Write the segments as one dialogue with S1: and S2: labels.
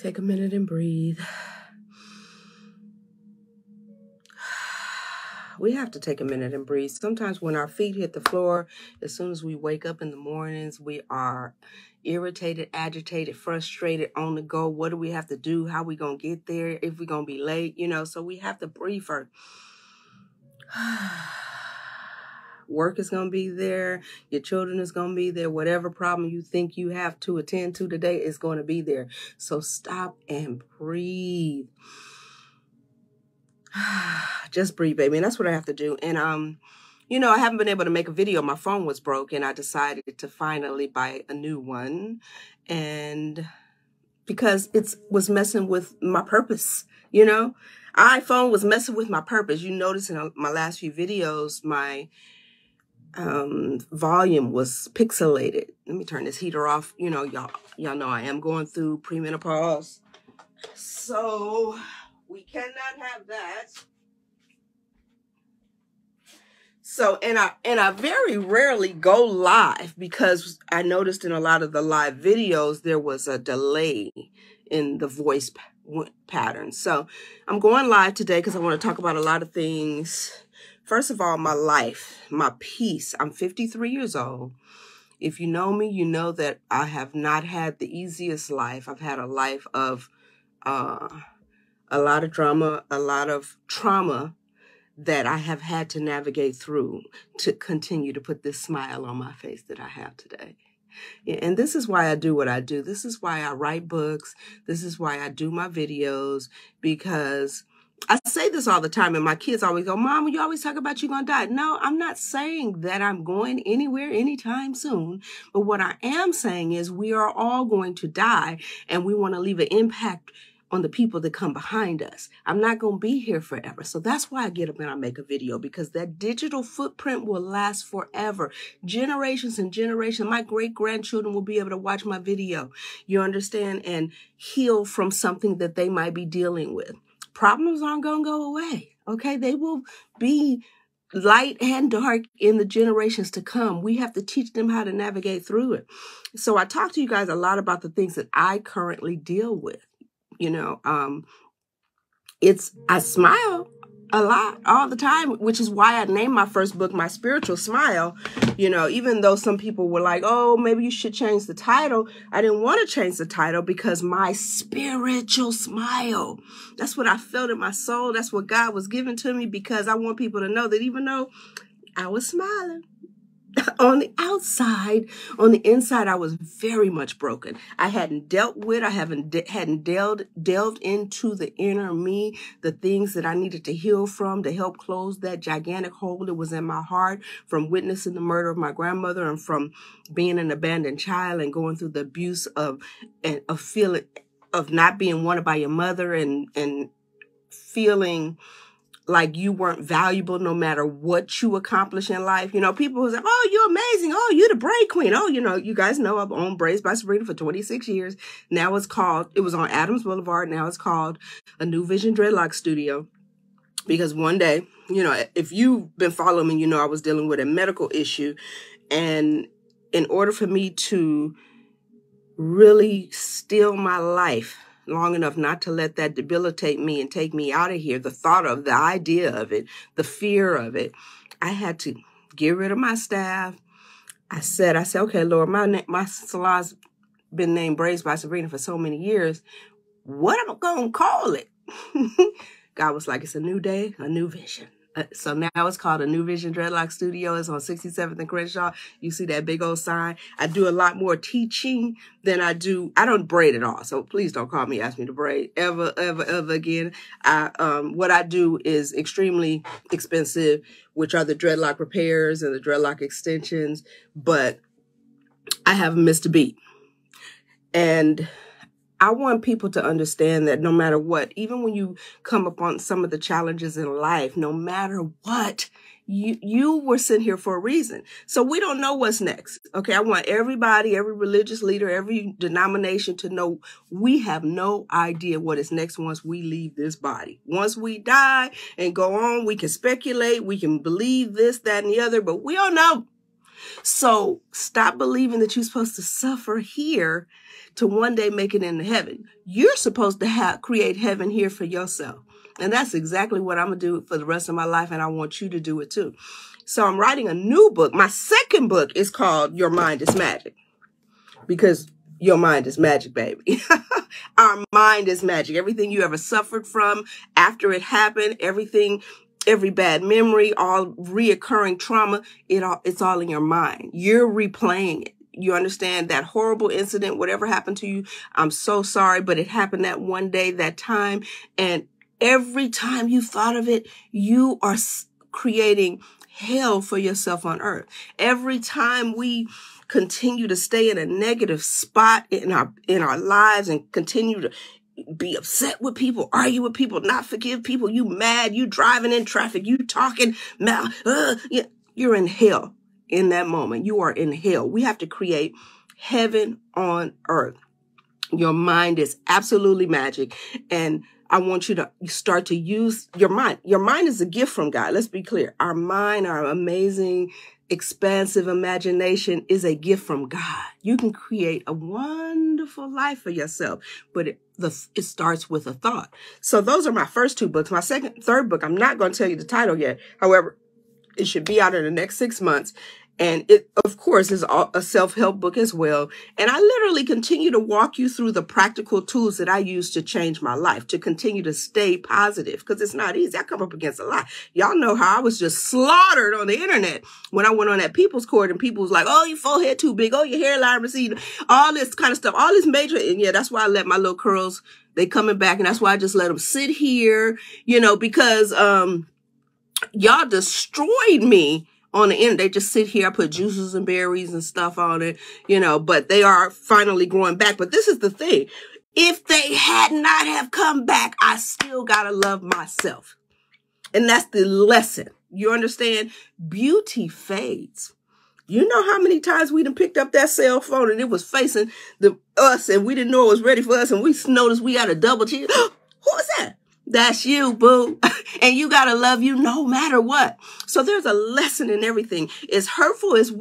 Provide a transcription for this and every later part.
S1: Take a minute and breathe. We have to take a minute and breathe. Sometimes when our feet hit the floor, as soon as we wake up in the mornings, we are irritated, agitated, frustrated, on the go. What do we have to do? How we going to get there? If we're going to be late, so we have to breathe first. Work is going to be there. Your children is going to be there. Whatever problem you think you have to attend to today is going to be there. So stop and breathe. Just breathe, baby. And that's what I have to do. And, I haven't been able to make a video. My phone was broke and I decided to finally buy a new one. And because it was messing with my purpose, iPhone was messing with my purpose. You notice in my last few videos, my volume was pixelated. Let me turn this heater off. Y'all know I am going through premenopause. So we cannot have that. So, and I very rarely go live because I noticed in a lot of the live videos, there was a delay in the voice pattern. So I'm going live today because I want to talk about a lot of things. First of all, my life, my peace. I'm 53 years old. If you know me, you know that I have not had the easiest life. I've had a life of a lot of drama, a lot of trauma that I have had to navigate through to continue to put this smile on my face that I have today. And this is why I do what I do. This is why I write books. This is why I do my videos, because I say this all the time and my kids always go, Mom, you always talk about you're going to die. No, I'm not saying that I'm going anywhere anytime soon. But what I am saying is we are all going to die and we want to leave an impact on the people that come behind us. I'm not going to be here forever. So that's why I get up and I make a video, because that digital footprint will last forever. Generations and generations. My great-grandchildren will be able to watch my video, you understand, and heal from something that they might be dealing with. Problems aren't going to go away, okay? They will be light and dark in the generations to come. We have to teach them how to navigate through it. So I talk to you guys a lot about the things that I currently deal with. I smile a lot all the time, which is why I named my first book, My Spiritual Smile. Even though some people were like, oh, maybe you should change the title. I didn't want to change the title because my spiritual smile, that's what I felt in my soul. That's what God was giving to me, because I want people to know that even though I was smiling, on the outside, on the inside, I was very much broken. I hadn't delved into the inner me, the things that I needed to heal from to help close that gigantic hole that was in my heart from witnessing the murder of my grandmother and from being an abandoned child and going through the abuse of feeling of not being wanted by your mother and feeling like you weren't valuable no matter what you accomplish in life. People who say, oh, you're amazing. Oh, you're the braid queen. Oh, you guys know I've owned Braids by Sabrina for 26 years. Now it was on Adams Boulevard. Now it's called A New Vision Dreadlock Studio. Because one day, if you've been following me, I was dealing with a medical issue. And in order for me to really steal my life long enough not to let that debilitate me and take me out of here, the idea of it, the fear of it, I had to get rid of my staff. I said, okay, Lord, my salon's been named Braids by Sabrina for so many years. What am I going to call it? God was like, it's a new day, a new vision. So now it's called A New Vision Dreadlock Studio. It's on 67th and Crenshaw. You see that big old sign. I do a lot more teaching than I don't braid at all. So please don't call me, ask me to braid ever again. What I do is extremely expensive, which are the dreadlock repairs and the dreadlock extensions, but I haven't missed a beat. And I want people to understand that no matter what, even when you come upon some of the challenges in life, no matter what, you were sent here for a reason. So we don't know what's next. Okay. I want everybody, every religious leader, every denomination to know we have no idea what is next once we leave this body. Once we die and go on, we can speculate, we can believe this, that, and the other, but we don't know. So stop believing that you're supposed to suffer here to one day make it into heaven. You're supposed to create heaven here for yourself. And that's exactly what I'm going to do for the rest of my life. And I want you to do it too. So I'm writing a new book. My second book is called Your Mind is Magic, because your mind is magic, baby. Our mind is magic. Everything you ever suffered from after it happened, every bad memory, all reoccurring trauma, it's all in your mind. You're replaying it. You understand that horrible incident, whatever happened to you. I'm so sorry, but it happened that one day, that time. And every time you thought of it, you are creating hell for yourself on earth. Every time we continue to stay in a negative spot in our lives and continue to be upset with people, argue with people, not forgive people, you mad, you driving in traffic, you talking, you're in hell in that moment. You are in hell. We have to create heaven on earth. Your mind is absolutely magic. And I want you to start to use your mind. Your mind is a gift from God. Let's be clear. Our mind, our amazing, expansive imagination is a gift from God. You can create a wonderful life for yourself, but it starts with a thought. So those are my first two books. My third book, I'm not going to tell you the title yet. However, it should be out in the next 6 months. And it, of course, is a self-help book as well. And I literally continue to walk you through the practical tools that I use to change my life, to continue to stay positive, because it's not easy. I come up against a lot. Y'all know how I was just slaughtered on the internet when I went on that People's Court, and people was like, oh, your forehead too big. Oh, your hairline receded. All this kind of stuff. All this major. And yeah, that's why I let my little curls, they coming back. And that's why I just let them sit here, because y'all destroyed me on the end. They just sit here. I put juices and berries and stuff on it, but they are finally growing back. But this is the thing. If they had not have come back, I still got to love myself. And that's the lesson. You understand? Beauty fades. You know how many times we done picked up that cell phone and it was facing us and we didn't know it was ready for us and we noticed we had a double chin. Who was that? That's you, boo. And you got to love you no matter what. So there's a lesson in everything. As hurtful as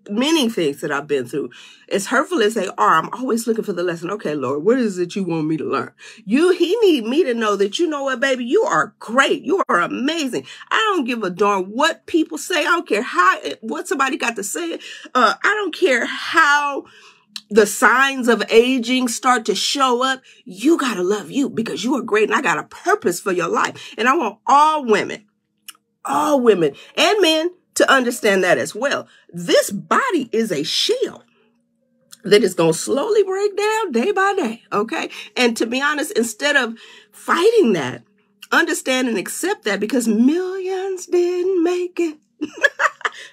S1: many things that I've been through, as hurtful as they are, I'm always looking for the lesson. Okay, Lord, what is it you want me to learn? He need me to know that, you know what, baby, you are great. You are amazing. I don't give a darn what people say. I don't care what somebody got to say. I don't care how the signs of aging start to show up. You got to love you because you are great. And I got a purpose for your life. And I want all women and men to understand that as well. This body is a shell that is going to slowly break down day by day. Okay. And to be honest, instead of fighting that, understand and accept that, because millions didn't make it.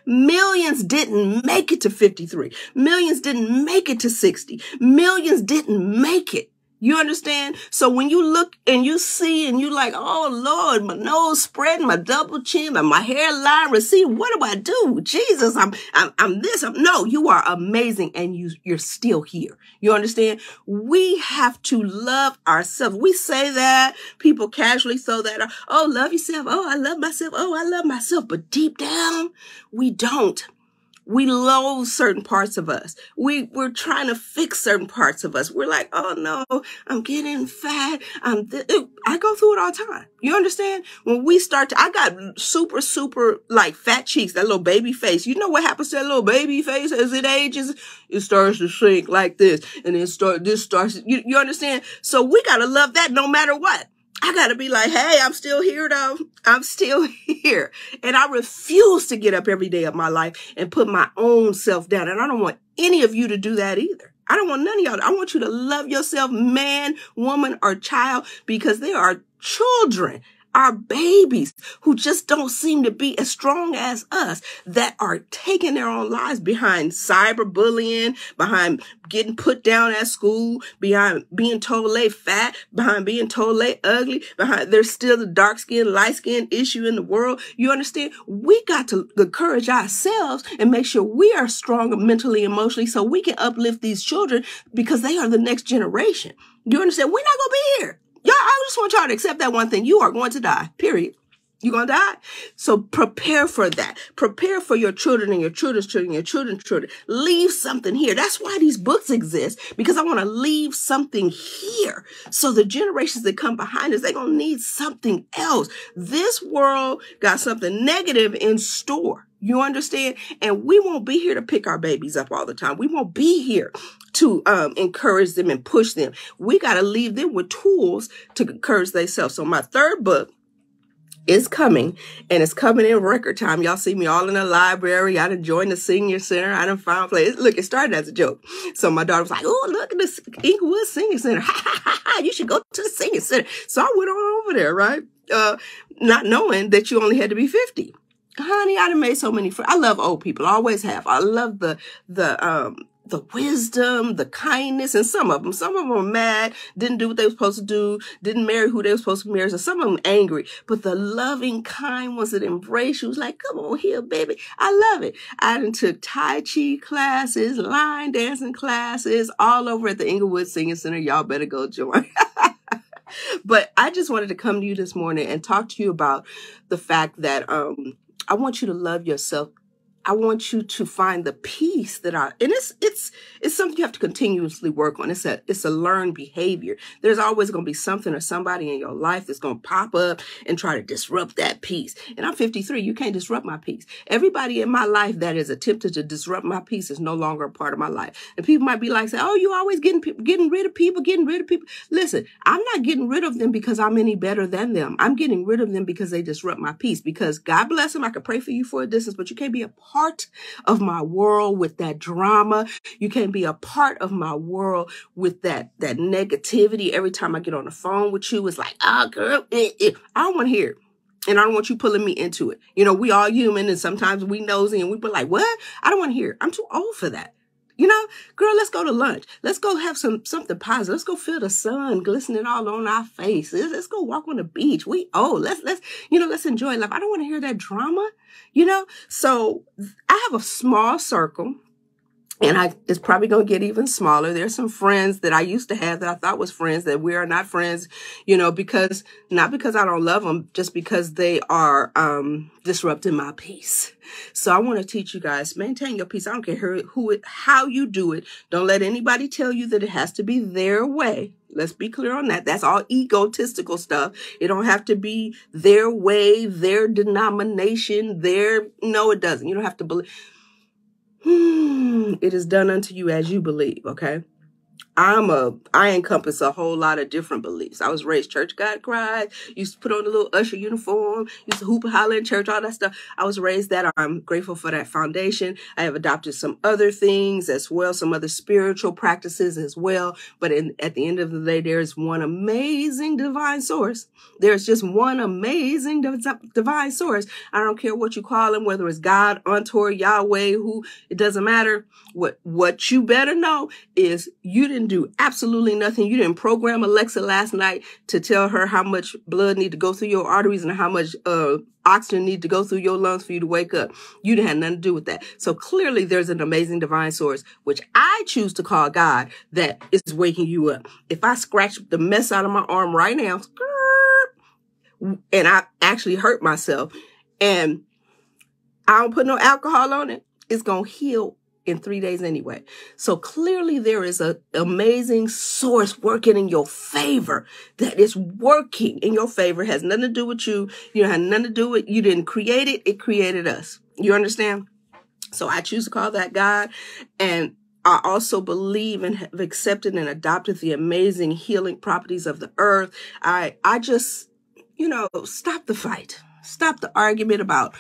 S1: Millions didn't make it to 53. Millions didn't make it to 60. Millions didn't make it. You understand? So when you look and you see and you like, oh Lord, my nose spreading, my double chin, my hairline receding, what do I do? Jesus, I'm this. No, you are amazing and you're still here. You understand? We have to love ourselves. We say that, people casually throw that out. Oh, love yourself. Oh, I love myself. Oh, I love myself. But deep down, we don't. We loathe certain parts of us. We're trying to fix certain parts of us. We're like, oh no, I'm getting fat. I go through it all the time. You understand? When we I got super like fat cheeks, that little baby face. You know what happens to that little baby face as it ages? It starts to shrink like this. And then you understand? So we got to love that no matter what. I got to be like, hey, I'm still here though. I'm still here. And I refuse to get up every day of my life and put my own self down. And I don't want any of you to do that either. I don't want none of y'all. I want you to love yourself, man, woman, or child, because there are children, our babies, who just don't seem to be as strong as us, that are taking their own lives behind cyberbullying, behind getting put down at school, behind being told they fat, behind being told they ugly, behind there's still the dark skin, light skin issue in the world. You understand? We got to encourage ourselves and make sure we are strong mentally, emotionally, so we can uplift these children, because they are the next generation. You understand? We're not going to be here. Y'all, I just want y'all to accept that one thing. You are going to die, period. You're going to die. So prepare for that. Prepare for your children and your children's children, your children's children. Leave something here. That's why these books exist, because I want to leave something here. So the generations that come behind us, they're going to need something else. This world got something negative in store. You understand? And we won't be here to pick our babies up all the time. We won't be here to encourage them and push them. We got to leave them with tools to encourage themselves. So my third book is coming, and it's coming in record time. Y'all see me all in the library. I done joined the senior center. I done found place. Look, it started as a joke. So my daughter was like, oh, look at this Inglewood Senior Center. Ha, ha, ha, ha. You should go to the senior center. So I went on over there, right? Not knowing that you only had to be 50. Honey, I done made so many friends. I love old people. I always have. I love the wisdom, the kindness, and some of them are mad, didn't do what they were supposed to do, didn't marry who they were supposed to marry. So some of them angry, but the loving, kind ones that embrace you was like, come on here, baby. I love it. I done took Tai Chi classes, line dancing classes, all over at the Inglewood Senior Center. Y'all better go join. But I just wanted to come to you this morning and talk to you about the fact that I want you to love yourself. I want you to find the peace and it's something you have to continuously work on. It's a learned behavior. There's always going to be something or somebody in your life that's going to pop up and try to disrupt that peace. And I'm 53. You can't disrupt my peace. Everybody in my life that has attempted to disrupt my peace is no longer a part of my life. And people might be like, say, oh, you always getting rid of people. Listen, I'm not getting rid of them because I'm any better than them. I'm getting rid of them because they disrupt my peace. Because God bless them. I could pray for you for a distance, but you can't be a part of my world with that drama. You can't be a part of my world with that negativity. Every time I get on the phone with you, it's like, oh, girl, I don't want to hear it. And I don't want you pulling me into it. You know, we all human, and sometimes we nosy and we be like, what? I don't want to hear it. I'm too old for that. You know, girl, let's go to lunch. Let's go have something positive. Let's go feel the sun glistening all on our faces. Let's go walk on the beach. Let's enjoy life. I don't want to hear that drama, So I have a small circle, and it's probably going to get even smaller. There's some friends that I used to have that I thought was friends that we are not friends, not because I don't love them, just because they are disrupting my peace. So I want to teach you guys, maintain your peace. I don't care how you do it. Don't let anybody tell you that it has to be their way. Let's be clear on that. That's all egotistical stuff. It don't have to be their way, their denomination, no, it doesn't. You don't have to believe. It is done unto you as you believe, okay? I encompass a whole lot of different beliefs. I was raised church, God cried, used to put on a little usher uniform, used to hoop and holler in church, all that stuff. I was raised that. I'm grateful for that foundation. I have adopted some other things as well, some other spiritual practices as well. But at the end of the day, there's one amazing divine source. There's just one amazing divine source. I don't care what you call him, whether it's God, Untor, Yahweh, it doesn't matter. What you better know is you didn't do absolutely nothing. You didn't program Alexa last night to tell her how much blood need to go through your arteries and how much oxygen need to go through your lungs for you to wake up. You didn't have nothing to do with that. So clearly there's an amazing divine source, which I choose to call God, that is waking you up. If I scratch the mess out of my arm right now, and I actually hurt myself, and I don't put no alcohol on it, it's going to heal in 3 days anyway. So clearly there is an amazing source working in your favor, that is working in your favor. It has nothing to do with you. You have nothing to do with, you didn't create it. It created us. You understand? So I choose to call that God. And I also believe and have accepted and adopted the amazing healing properties of the earth. I just, stop the fight. Stop the argument about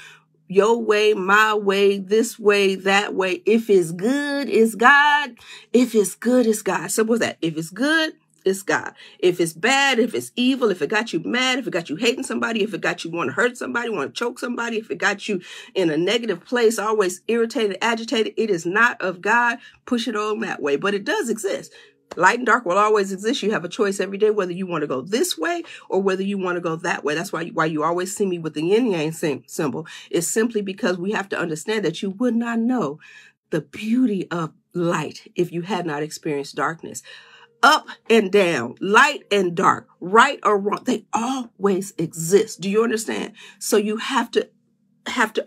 S1: your way, my way, this way, that way. If it's good, it's God. If it's good, it's God. Simple as that. If it's good, it's God. If it's bad, if it's evil, if it got you mad, if it got you hating somebody, if it got you want to hurt somebody, want to choke somebody, if it got you in a negative place, always irritated, agitated, it is not of God. Push it on that way. But it does exist. Light and dark will always exist. You have a choice every day whether you want to go this way or whether you want to go that way. That's why you always see me with the yin yang symbol. It's simply because we have to understand that you would not know the beauty of light if you had not experienced darkness. up and down, light and dark, right or wrong. They always exist. Do you understand? So you have to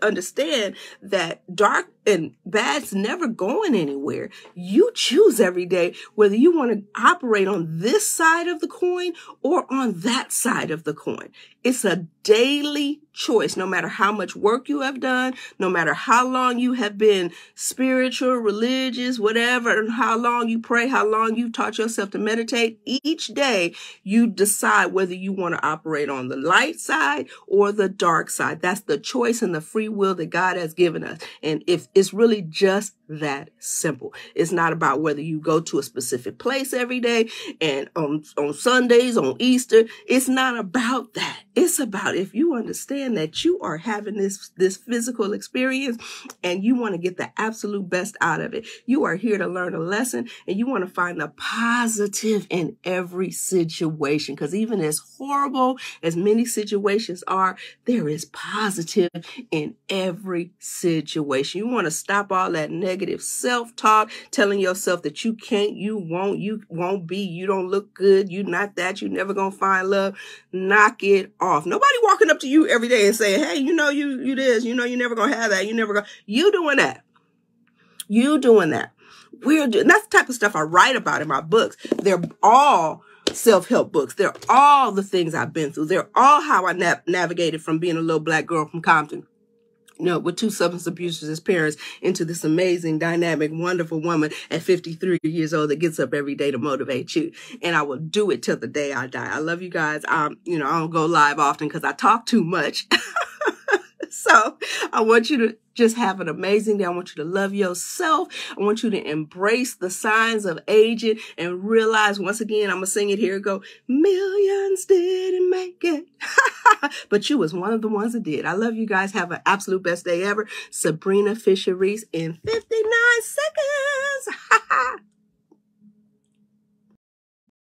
S1: understand that dark and bad's never going anywhere. You choose every day whether you want to operate on this side of the coin or on that side of the coin. It's a daily choice, no matter how much work you have done, no matter how long you have been spiritual, religious, whatever, and how long you pray, how long you taught yourself to meditate. Each day you decide whether you want to operate on the light side or the dark side. That's the choice and the free will that God has given us. And if it's really just that simple. It's not about whether you go to a specific place every day and on Sundays, on Easter. It's not about that. It's about if you understand that you are having this physical experience and you want to get the absolute best out of it. You are here to learn a lesson and you want to find the positive in every situation. Because even as horrible as many situations are, there is positive in every situation. You want to stop all that negative self-talk, telling yourself that you can't, you won't be, you don't look good, you not that, you never gonna find love. Knock it off. Nobody walking up to you every day and saying, hey, you this, you never gonna have that, you doing that. You doing that. That's the type of stuff I write about in my books. They're all self-help books. They're all the things I've been through. They're all how I navigated from being a little black girl from Compton, with 2 substance abusers as parents, into this amazing, dynamic, wonderful woman at 53 years old that gets up every day to motivate you. And I will do it till the day I die. I love you guys. I don't go live often because I talk too much. So I want you to just have an amazing day. I want you to love yourself. I want you to embrace the signs of aging and realize, once again, I'm going to sing it here. Go, millions didn't make it. But you was one of the ones that did. I love you guys. Have an absolute best day ever. Sabrina Fisher Reese in 59 seconds.